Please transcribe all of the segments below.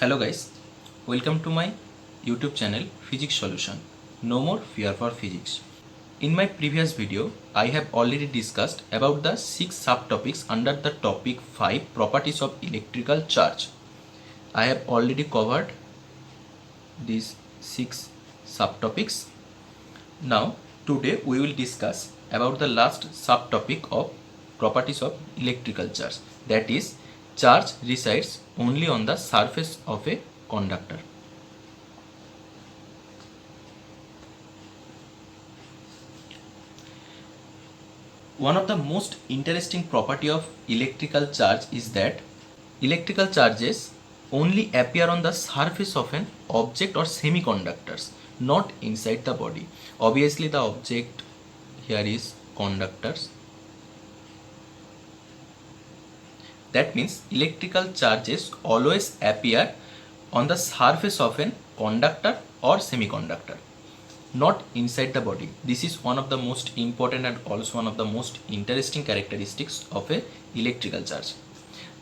Hello guys, welcome to my YouTube channel Physics Solution. No more fear for physics. In my previous video, I have already discussed about the 6 subtopics under the topic 5 properties of electrical charge. I have already covered these 6 subtopics. Now today we will discuss about the last subtopic of properties of electrical charge, that is charge resides only on the surface of a conductor. One of the most interesting property of electrical charge is that electrical charges only appear on the surface of an object or semiconductors, not inside the body. Obviously the object here is conductors. That means electrical charges always appear on the surface of an conductor or semiconductor, not inside the body. This is one of the most important and also one of the most interesting characteristics of a electrical charge.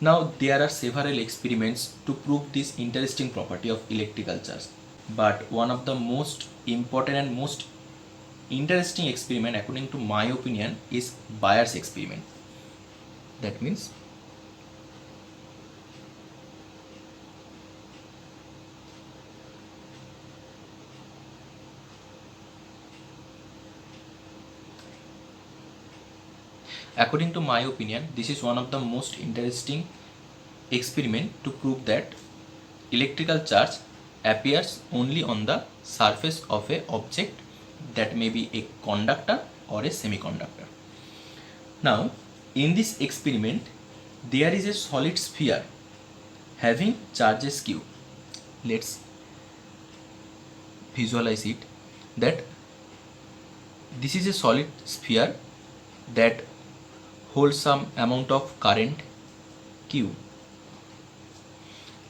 Now there are several experiments to prove this interesting property of electrical charge, but one of the most important and most interesting experiment according to my opinion is Bayer's experiment. That means according to my opinion, this is one of the most interesting experiment to prove that electrical charge appears only on the surface of a object, that may be a conductor or a semiconductor. Now, in this experiment, there is a solid sphere having charges q. Let's visualize it, that this is a solid sphere that holds some amount of current q,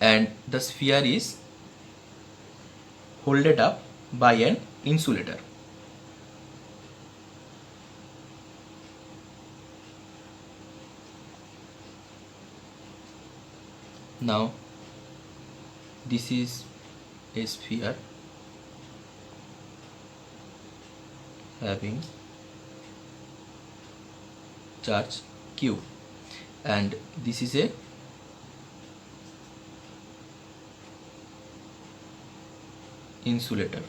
and the sphere is holded up by an insulator. Now this is a sphere having charge q, and this is a insulator.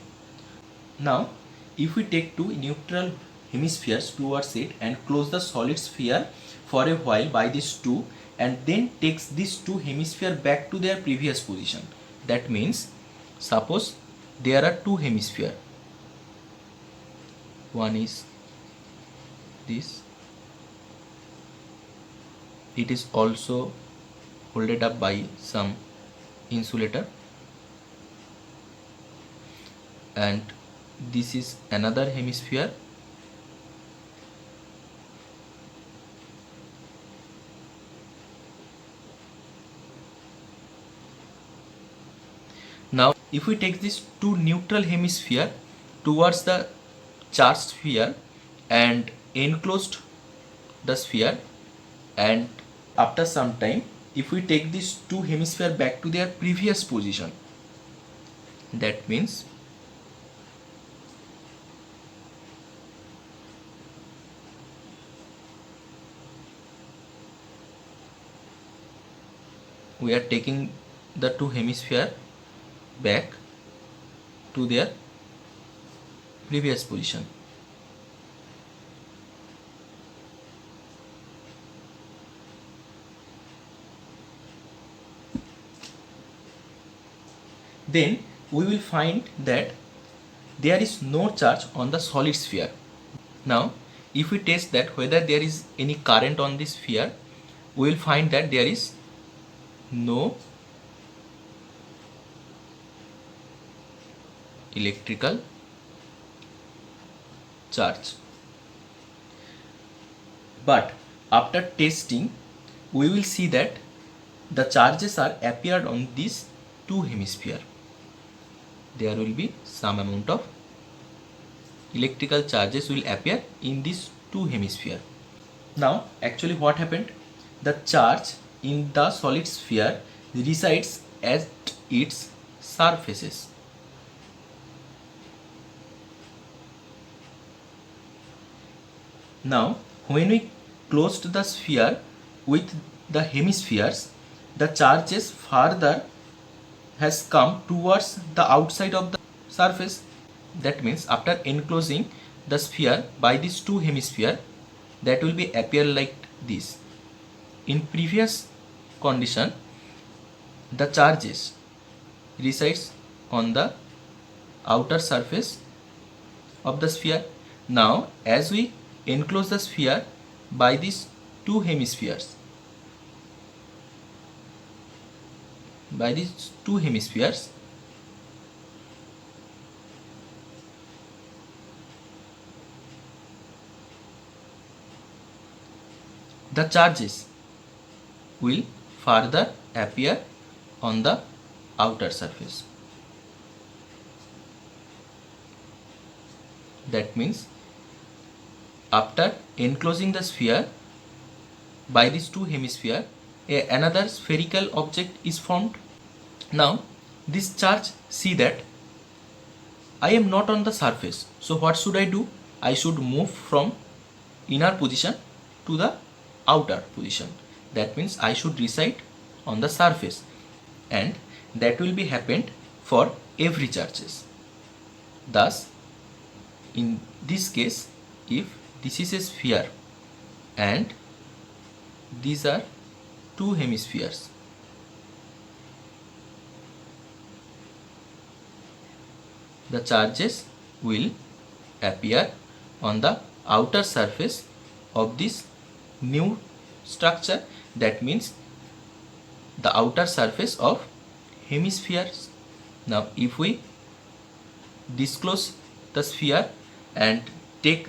Now if we take two neutral hemispheres towards it and close the solid sphere for a while by these two, and then takes these two hemispheres back to their previous position, that means suppose there are two hemispheres, one is this, it is also holded up by some insulator, and this is another hemisphere, now if we take these two neutral hemisphere towards the charged sphere and enclosed the sphere, and after some time if we take these two hemisphere back to their previous position, that means we are taking the two hemisphere back to their previous position. Then we will find that there is no charge on the solid sphere. Now if we test that whether there is any current on this sphere, we will find that there is no electrical charge. But after testing, we will see that the charges are appeared on these two hemisphere. There will be some amount of electrical charges will appear in these two hemisphere. Now actually what happened, the charge in the solid sphere resides at its surfaces. Now, when we closed the sphere with the hemispheres, the charges further has come towards the outside of the surface. That means after enclosing the sphere by these two hemisphere, that will be appear like this. In previous condition, the charges resides on the outer surface of the sphere. Now, as we enclose the sphere by these two hemispheres, the charges will further appear on the outer surface. That means after enclosing the sphere by these two hemispheres, another spherical object is formed. Now this charge, see that I am not on the surface. So what should I do? I should move from inner position to the outer position. That means I should reside on the surface, and that will be happened for every charges. Thus, in this case, if this is a sphere and these are two hemispheres, the charges will appear on the outer surface of this new structure. That means the outer surface of hemispheres. Now if we disclose the sphere and take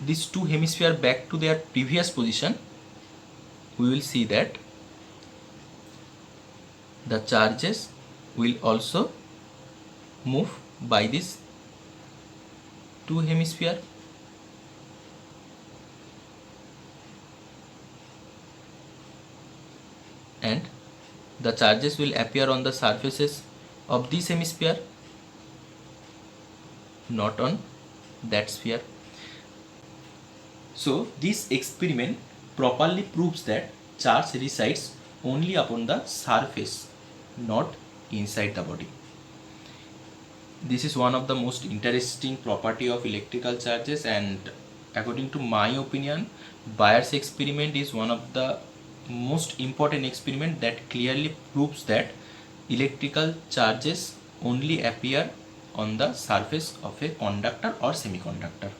these two hemispheres back to their previous position, we will see that the charges will also move by this two hemisphere, and the charges will appear on the surfaces of this hemisphere, not on that sphere. So this experiment properly proves that charge resides only upon the surface, not inside the body. This is one of the most interesting property of electrical charges, and according to my opinion, Bayer's experiment is one of the most important experiment that clearly proves that electrical charges only appear on the surface of a conductor or semiconductor.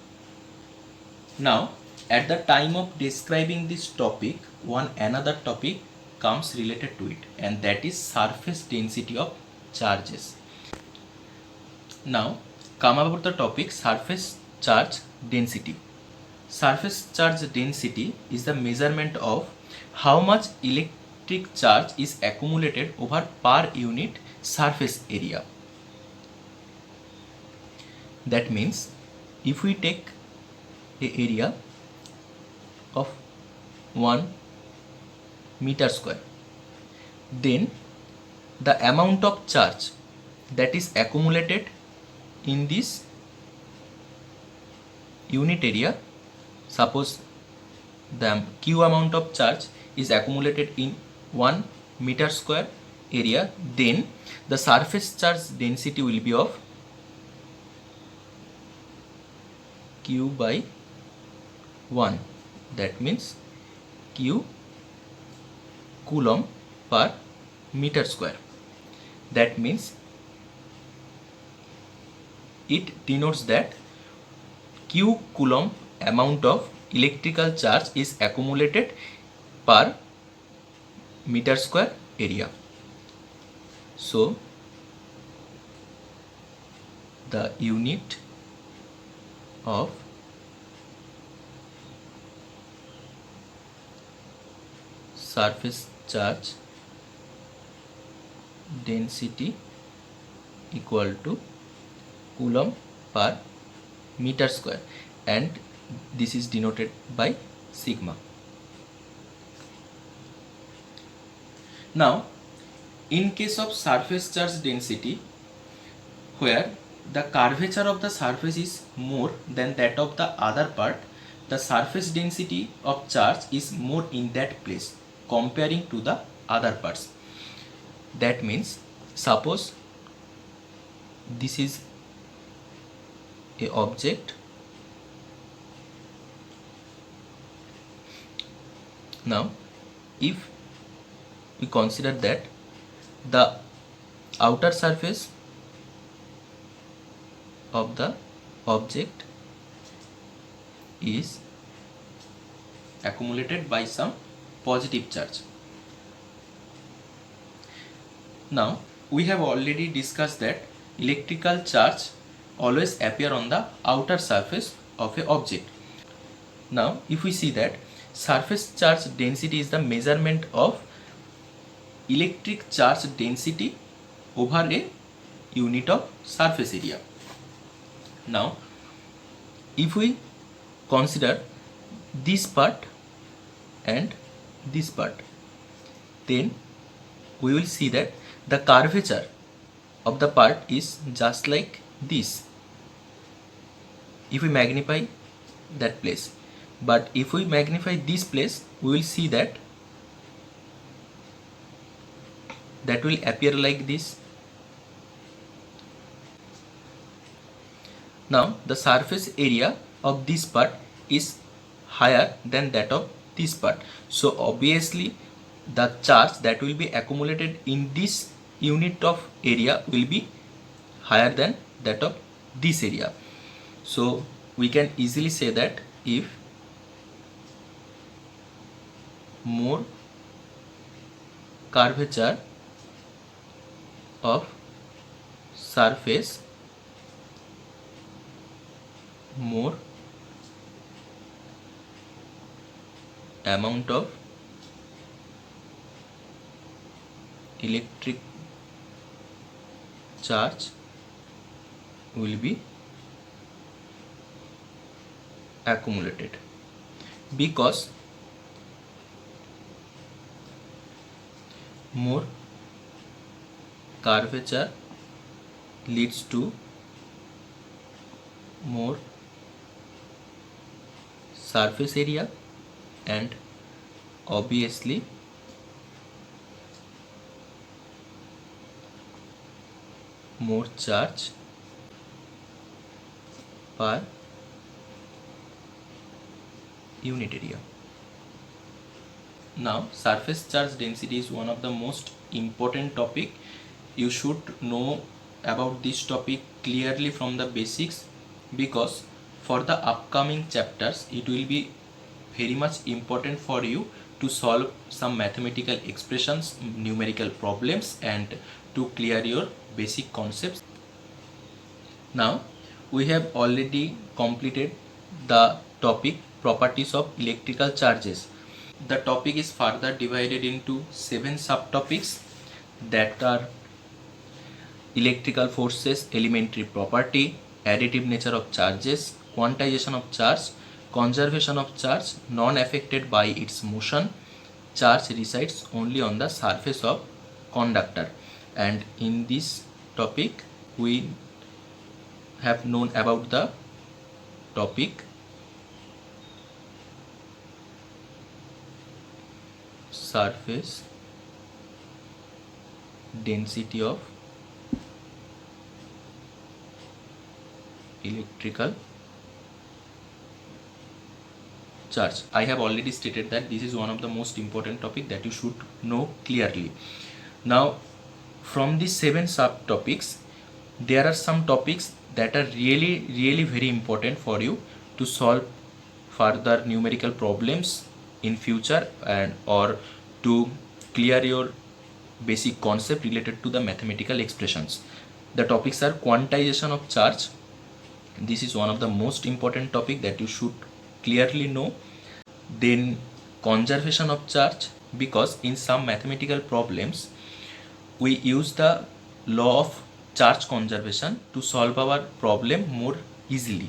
Now, at the time of describing this topic, another topic comes related to it, and that is surface density of charges. Now, come about the topic surface charge density. Surface charge density is the measurement of how much electric charge is accumulated over per unit surface area. That means if we take an area of 1 meter square, then the amount of charge that is accumulated in this unit area, suppose the Q amount of charge is accumulated in 1 meter square area, then the surface charge density will be of Q by 1. That means Q coulomb per meter square. That means it denotes that Q coulomb amount of electrical charge is accumulated per meter square area. So the unit of surface charge density equal to coulomb per meter square, and this is denoted by sigma. Now, In case of surface charge density, where the curvature of the surface is more than that of the other part, the surface density of charge is more in that place comparing to the other parts. That means, suppose this is a object. Now if we consider that the outer surface of the object is accumulated by some positive charge. Now we have already discussed that electrical charge always appear on the outer surface of a object. Now if we see that surface charge density is the measurement of electric charge density over a unit of surface area. Now if we consider this part and this part, then we will see that the curvature of the part is just like this if we magnify that place. But if we magnify this place, we will see that will appear like this. Now the surface area of this part is higher than that of this part, so obviously the charge that will be accumulated in this unit of area will be higher than that of this area. So we can easily say that if more curvature of surface, more amount of electric charge will be accumulated, because more curvature leads to more surface area and obviously more charge per unit area. Now surface charge density is one of the most important topic. You should know about this topic clearly from the basics, because for the upcoming chapters it will be very much important for you to solve some mathematical expressions, numerical problems, and to clear your basic concepts. Now we have already completed the topic properties of electrical charges. The topic is further divided into 7 subtopics, that are electrical forces, elementary property, additive nature of charges, quantization of charge, conservation of charge, non-affected by its motion, charge resides only on the surface of conductor. And in this topic we have known about the topic surface density of electrical charge. I have already stated that this is one of the most important topic that you should know clearly. Now from these 7 subtopics, there are some topics that are really very important for you to solve further numerical problems in future, and or to clear your basic concept related to the mathematical expressions. The topics are quantization of charge. This is one of the most important topic that you should clearly know. Then conservation of charge, because in some mathematical problems we use the law of charge conservation to solve our problem more easily.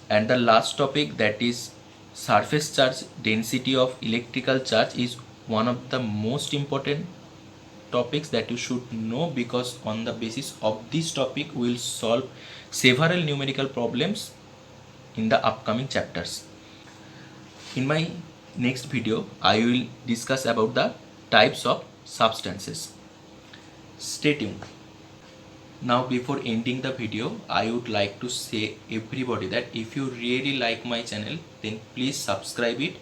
And the last topic, that is surface charge density of electrical charge, is one of the most important topics that you should know, because on the basis of this topic we will solve several numerical problems in the upcoming chapters. In my next video, I will discuss about the types of substances. Stay tuned. Now, before ending the video, I would like to say everybody that if you really like my channel, then please subscribe it.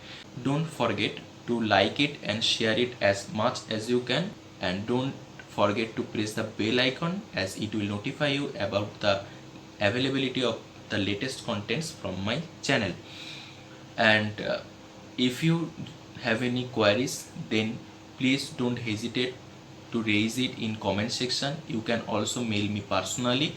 Don't forget to like it and share it as much as you can, and don't forget to press the bell icon, as it will notify you about the availability of the latest contents from my channel. And if you have any queries, then please don't hesitate to raise it in comment section. You can also mail me personally.